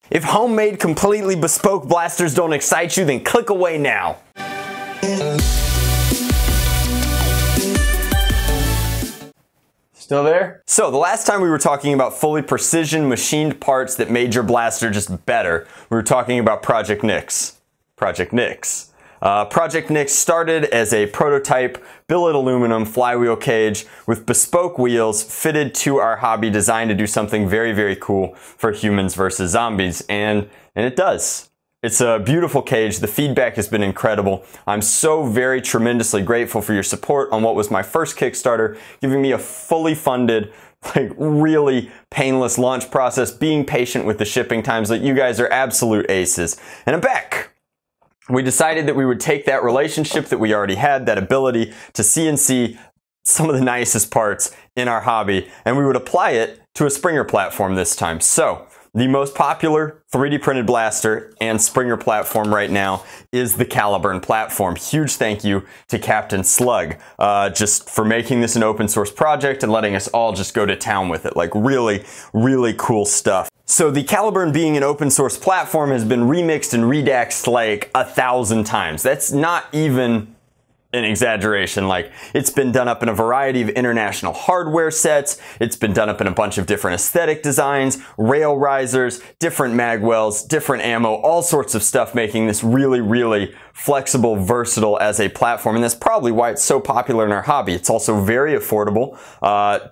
If homemade, completely bespoke blasters don't excite you, then click away now. Still there? So the last time we were talking about fully precision machined parts that made your blaster just better, we were talking about Project Nyx. Project Nyx. Project Nyx started as a prototype billet aluminum flywheel cage with bespoke wheels fitted to our hobby, designed to do something very, very cool for humans versus zombies, and it does. It's a beautiful cage. The feedback has been incredible. I'm so very tremendously grateful for your support on what was my first Kickstarter, giving me a fully funded, like really painless launch process, being patient with the shipping times. Like, you guys are absolute aces. And I'm back. We decided that we would take that relationship that we already had, that ability to CNC some of the nicest parts in our hobby, and we would apply it to a Springer platform this time. So the most popular 3D printed blaster and Springer platform right now is the Caliburn Platform. Huge thank you to Captain Slug just for making this an open source project and letting us all just go to town with it. Like, really, really cool stuff. So the Caliburn, being an open source platform, has been remixed and redaxed like 1,000 times. That's not even an exaggeration. Like, it's been done up in a variety of international hardware sets. It's been done up in a bunch of different aesthetic designs, rail risers, different magwells, different ammo, all sorts of stuff, making this really, really flexible, versatile as a platform. And that's probably why it's so popular in our hobby. It's also very affordable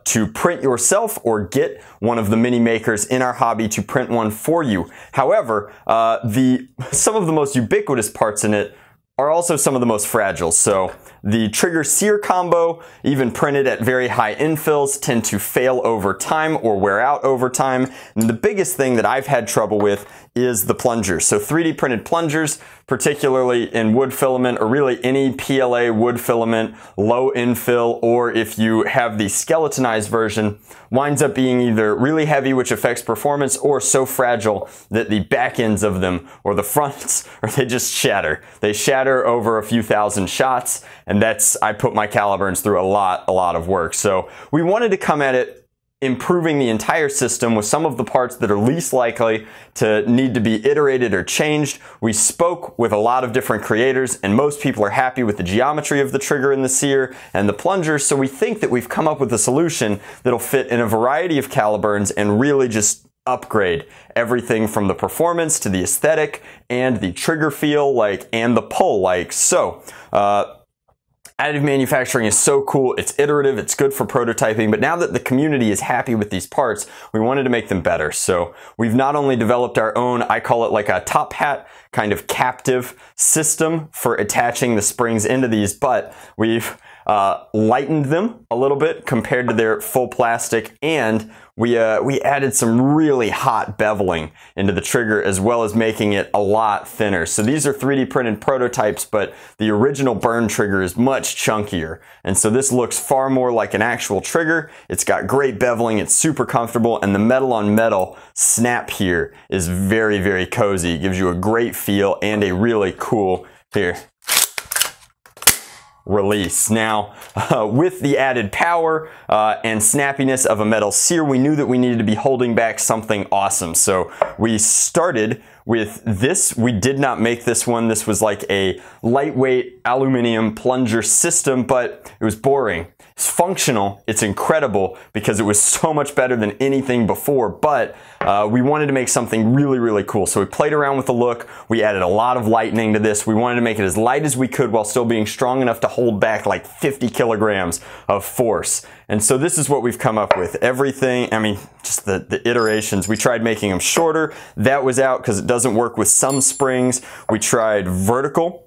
to print yourself or get one of the mini makers in our hobby to print one for you. However, some of the most ubiquitous parts in it are also some of the most fragile. So the trigger sear combo, even printed at very high infills, tend to fail over time or wear out over time. And the biggest thing that I've had trouble with is the plungers. So 3D printed plungers, particularly in wood filament, or really any PLA wood filament, low infill, or if you have the skeletonized version, winds up being either really heavy, which affects performance, or so fragile that the back ends of them, or the fronts, or they just shatter. They shatter over a few thousand shots, and I put my Caliburns through a lot of work. So we wanted to come at it improving the entire system with some of the parts that are least likely to need to be iterated or changed. We spoke with a lot of different creators, and most people are happy with the geometry of the trigger and the sear and the plunger, so we think that we've come up with a solution that'll fit in a variety of Caliburns and really just upgrade everything from the performance to the aesthetic and the trigger feel, like, and the pull, like so. Additive manufacturing is so cool. It's iterative, it's good for prototyping, but now that the community is happy with these parts, we wanted to make them better. So we've not only developed our own, I call it like a top hat kind of captive system for attaching the springs into these, but we've lightened them a little bit compared to their full plastic, and we added some really hot beveling into the trigger, as well as making it a lot thinner. So these are 3D printed prototypes, but the original burn trigger is much chunkier. And so this looks far more like an actual trigger. It's got great beveling, it's super comfortable, and the metal on metal snap here is very, very cozy. It gives you a great feel and a really cool, here, release. Now, with the added power and snappiness of a metal sear, we knew that we needed to be holding back something awesome. So we started with this. We did not make this one. This was like a lightweight aluminum plunger system, but it was boring. It's functional, it's incredible because it was so much better than anything before, but we wanted to make something really, really cool. So we played around with the look, we added a lot of lightening to this. We wanted to make it as light as we could while still being strong enough to hold back like 50 kilograms of force. And so this is what we've come up with. Everything, I mean, just the iterations. We tried making them shorter. That was out because it doesn't work with some springs. We tried vertical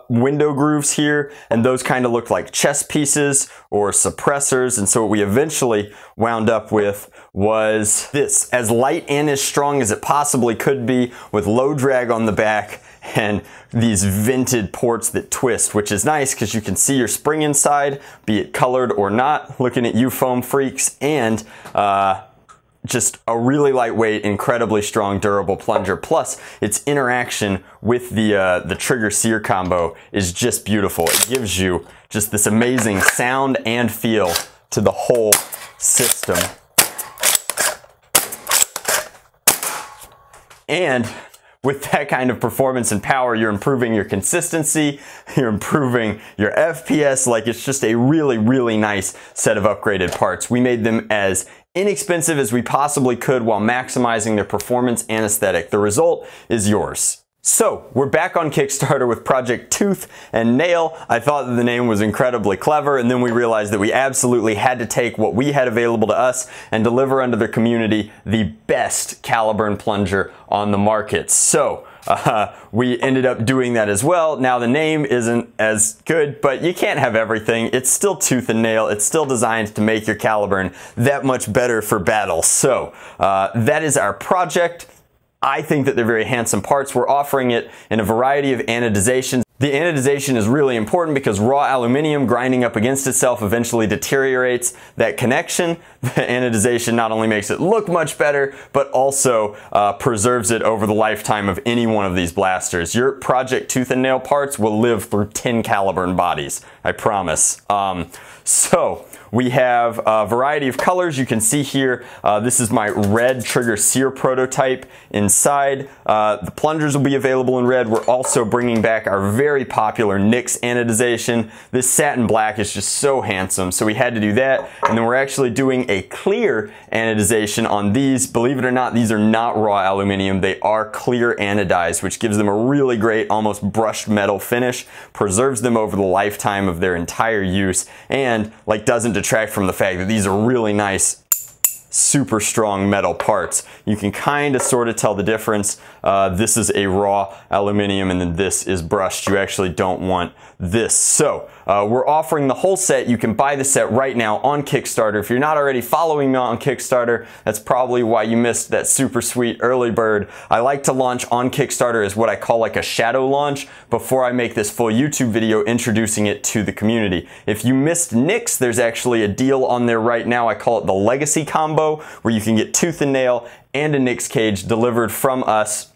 window grooves here, and those kind of looked like chess pieces or suppressors. And so what we eventually wound up with was this, as light and as strong as it possibly could be, with low drag on the back and these vented ports that twist, which is nice because you can see your spring inside, be it colored or not, looking at you foam freaks, and just a really lightweight, incredibly strong, durable plunger. Plus, its interaction with the trigger sear combo is just beautiful. It gives you just this amazing sound and feel to the whole system. And with that kind of performance and power, you're improving your consistency, you're improving your FPS, like it's just a really, really nice set of upgraded parts. We made them as inexpensive as we possibly could while maximizing their performance and aesthetic. The result is yours. So, we're back on Kickstarter with Project Tooth and Nail. I thought that the name was incredibly clever, and then we realized that we absolutely had to take what we had available to us and deliver unto the community the best Caliburn plunger on the market. So, we ended up doing that as well. Now the name isn't as good, but you can't have everything. It's still tooth and nail. It's still designed to make your Caliburn that much better for battle. So, that is our project. I think that they're very handsome parts. We're offering it in a variety of anodizations. The anodization is really important because raw aluminum grinding up against itself eventually deteriorates that connection. The anodization not only makes it look much better, but also preserves it over the lifetime of any one of these blasters. Your Project Tooth and Nail parts will live through 10 Caliburn bodies, I promise. So, we have a variety of colors. You can see here, this is my red trigger sear prototype inside. The plungers will be available in red. We're also bringing back our very popular NYX anodization. This satin black is just so handsome, so we had to do that. And then we're actually doing a clear anodization on these. Believe it or not, these are not raw aluminum. They are clear anodized, which gives them a really great, almost brushed metal finish, preserves them over the lifetime of their entire use, and like doesn't detract from the fact that these are really nice, super strong metal parts. You can kind of sort of tell the difference. This is a raw aluminum and then this is brushed. You actually don't want this. So we're offering the whole set. You can buy the set right now on Kickstarter. If you're not already following me on Kickstarter, that's probably why you missed that super sweet early bird. I like to launch on Kickstarter as what I call like a shadow launch before I make this full YouTube video introducing it to the community. If you missed NYX, there's actually a deal on there right now. I call it the Legacy Combo, where you can get Tooth and Nail and a NYX cage delivered from us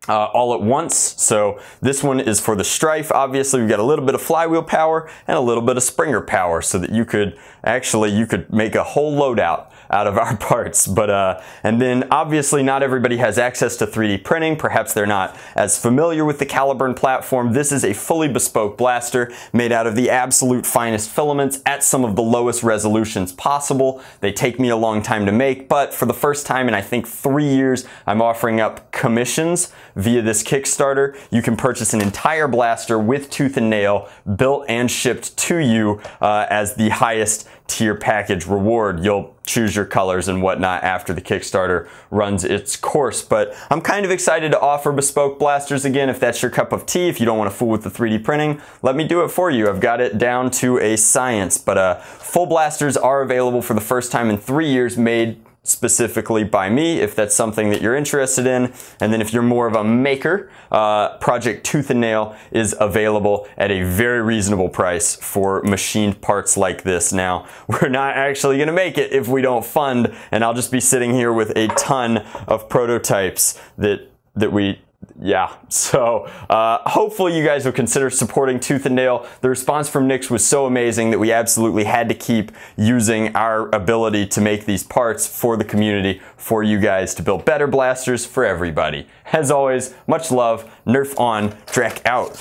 all at once. So this one is for the Strife. Obviously we've got a little bit of flywheel power and a little bit of Springer power so that you could make a whole loadout out of our parts. But and then obviously not everybody has access to 3D printing. Perhaps they're not as familiar with the Caliburn platform. This is a fully bespoke blaster made out of the absolute finest filaments at some of the lowest resolutions possible. They take me a long time to make, but for the first time in I think 3 years, I'm offering up commissions via this Kickstarter. You can purchase an entire blaster with tooth and nail built and shipped to you as the highest tier package reward. You'll choose your colors and whatnot after the Kickstarter runs its course. But I'm kind of excited to offer bespoke blasters again. If that's your cup of tea, if you don't want to fool with the 3D printing, let me do it for you. I've got it down to a science. But full blasters are available for the first time in 3 years, made specifically by me, if that's something that you're interested in. And then if you're more of a maker, Project Tooth and Nail is available at a very reasonable price for machined parts like this. Now, we're not actually gonna make it if we don't fund, and I'll just be sitting here with a ton of prototypes so hopefully you guys will consider supporting Tooth and Nail. The response from NYX was so amazing that we absolutely had to keep using our ability to make these parts for the community, for you guys to build better blasters for everybody. As always, much love, Nerf on, Drac out.